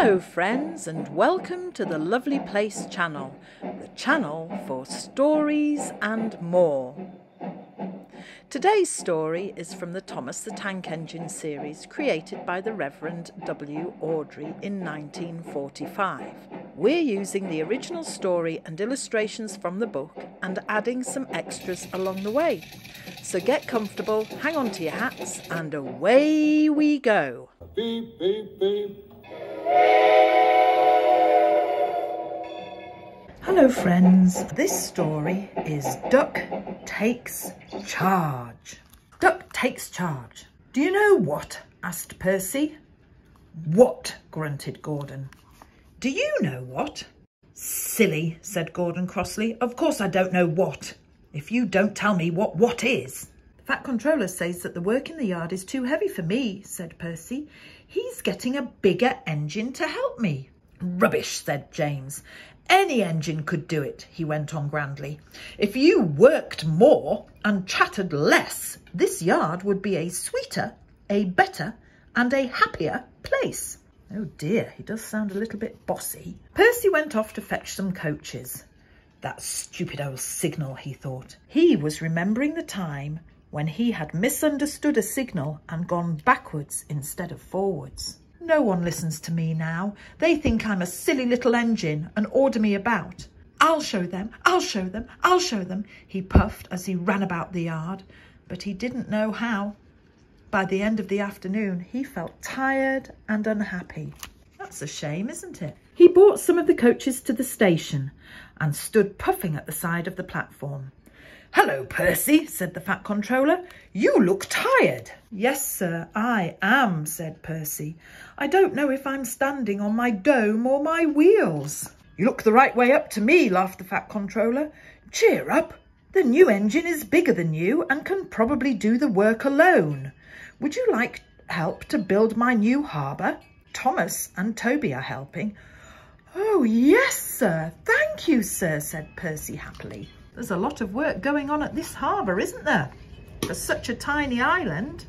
Hello friends, and welcome to the Lovely Place channel, the channel for stories and more. Today's story is from the Thomas the Tank Engine series created by the Rev W Audry in 1945. We're using the original story and illustrations from the book and adding some extras along the way. So get comfortable, hang on to your hats, and away we go. Beep, beep, beep. Hello friends, this story is Duck Takes Charge. Duck takes charge. Do you know what? Asked Percy. What? Grunted Gordon. Do you know what? Silly, said Gordon crossly. Of course I don't know what. If you don't tell me what is. The Fat Controller says that the work in the yard is too heavy for me, said Percy. He's getting a bigger engine to help me. Rubbish, said James. Any engine could do it, he went on grandly. If you worked more and chattered less, this yard would be a sweeter, a better and a happier place. Oh dear, he does sound a little bit bossy. Percy went off to fetch some coaches. That stupid old signal, he thought. He was remembering the time when he had misunderstood a signal and gone backwards instead of forwards. No one listens to me now. They think I'm a silly little engine and order me about. I'll show them, I'll show them, I'll show them, he puffed as he ran about the yard, but he didn't know how. By the end of the afternoon, he felt tired and unhappy. That's a shame, isn't it? He brought some of the coaches to the station and stood puffing at the side of the platform. Hello, Percy, said the Fat Controller. You look tired. Yes, sir, I am, said Percy. I don't know if I'm standing on my dome or my wheels. You look the right way up to me, laughed the Fat Controller. Cheer up. The new engine is bigger than you and can probably do the work alone. Would you like help to build my new harbour? Thomas and Toby are helping. Oh, yes, sir. Thank you, sir, said Percy happily. There's a lot of work going on at this harbour, isn't there? For such a tiny island.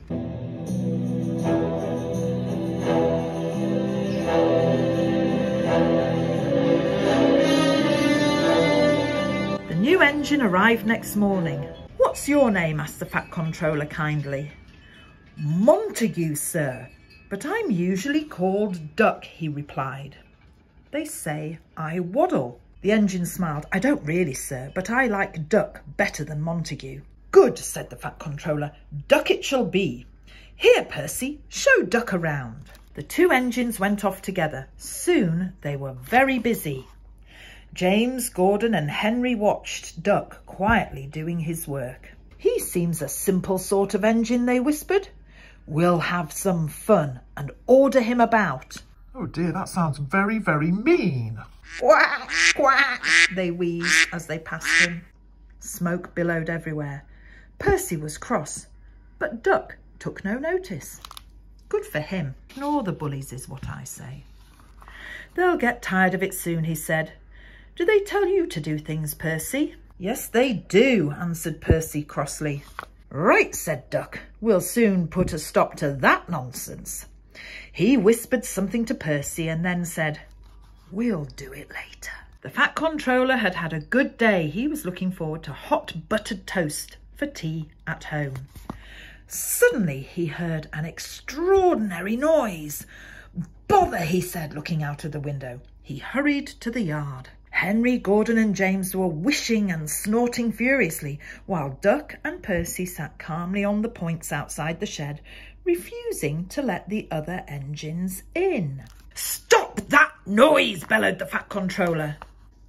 The new engine arrived next morning. What's your name? Asked the Fat Controller kindly. Montague, sir, but I'm usually called Duck, he replied. They say I waddle. The engine smiled. I don't really, sir, but I like Duck better than Montague. Good, said the Fat Controller. Duck it shall be. Here, Percy, show Duck around. The two engines went off together. Soon they were very busy. James, Gordon and Henry watched Duck quietly doing his work. He seems a simple sort of engine, they whispered. We'll have some fun and order him about. Oh dear, that sounds very, very mean. Quack, quack, they wheezed as they passed him. Smoke billowed everywhere. Percy was cross, but Duck took no notice. Good for him. Ignore the bullies is what I say. They'll get tired of it soon, he said. Do they tell you to do things, Percy? Yes, they do, answered Percy crossly. Right, said Duck. We'll soon put a stop to that nonsense. He whispered something to Percy and then said, We'll do it later. The Fat Controller had had a good day. He was looking forward to hot buttered toast for tea at home. Suddenly he heard an extraordinary noise. Bother, he said, looking out of the window. He hurried to the yard. Henry, Gordon and James were wishing and snorting furiously, while Duck and Percy sat calmly on the points outside the shed, refusing to let the other engines in. Stop that noise, bellowed the Fat Controller.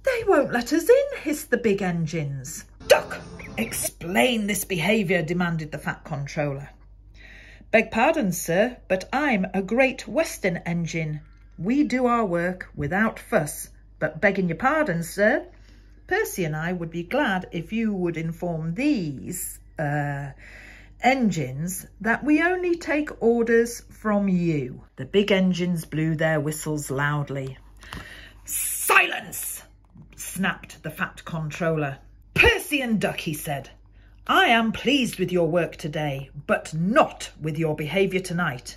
They won't let us in, hissed the big engines. Duck, explain this behaviour, demanded the Fat Controller. Beg pardon, sir, but I'm a Great Western engine. We do our work without fuss, but begging your pardon, sir, Percy and I would be glad if you would inform these, engines that we only take orders from you. The big engines blew their whistles loudly. Silence, snapped the Fat Controller. Percy and Duck, he said, I am pleased with your work today, but not with your behaviour tonight.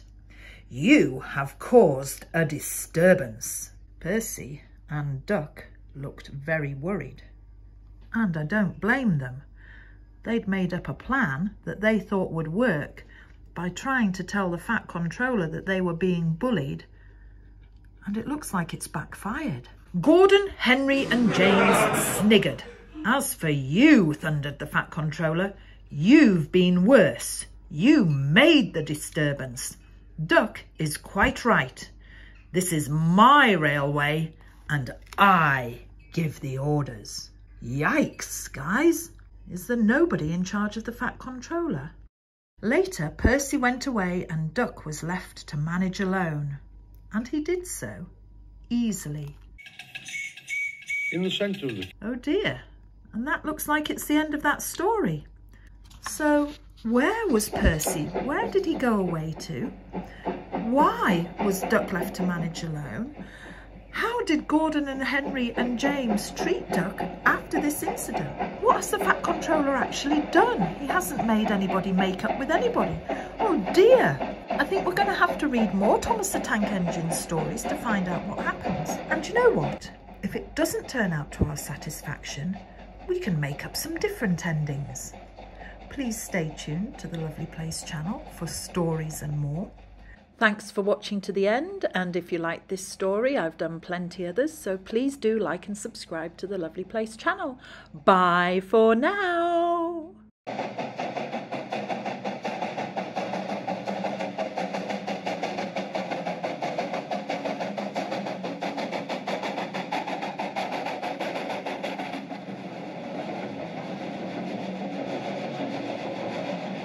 You have caused a disturbance. Percy and Duck looked very worried. And I don't blame them. They'd made up a plan that they thought would work by trying to tell the Fat Controller that they were being bullied, and it looks like it's backfired. Gordon, Henry and James sniggered. As for you, thundered the Fat Controller, you've been worse. You made the disturbance. Duck is quite right. This is my railway and I give the orders. Yikes, guys. Is there nobody in charge of the Fat Controller? Later, Percy went away and Duck was left to manage alone. And he did so, easily. In the centre of the... Oh dear, and that looks like it's the end of that story. So, where was Percy? Where did he go away to? Why was Duck left to manage alone? How did Gordon and Henry and James treat Duck after this incident? What has the Fat Controller actually done? He hasn't made anybody make up with anybody. Oh dear! I think we're going to have to read more Thomas the Tank Engine stories to find out what happens. And you know what? If it doesn't turn out to our satisfaction, we can make up some different endings. Please stay tuned to the Lovely Place channel for stories and more. Thanks for watching to the end, and if you like this story, I've done plenty others, so please do like and subscribe to the Lovely Place channel. Bye for now!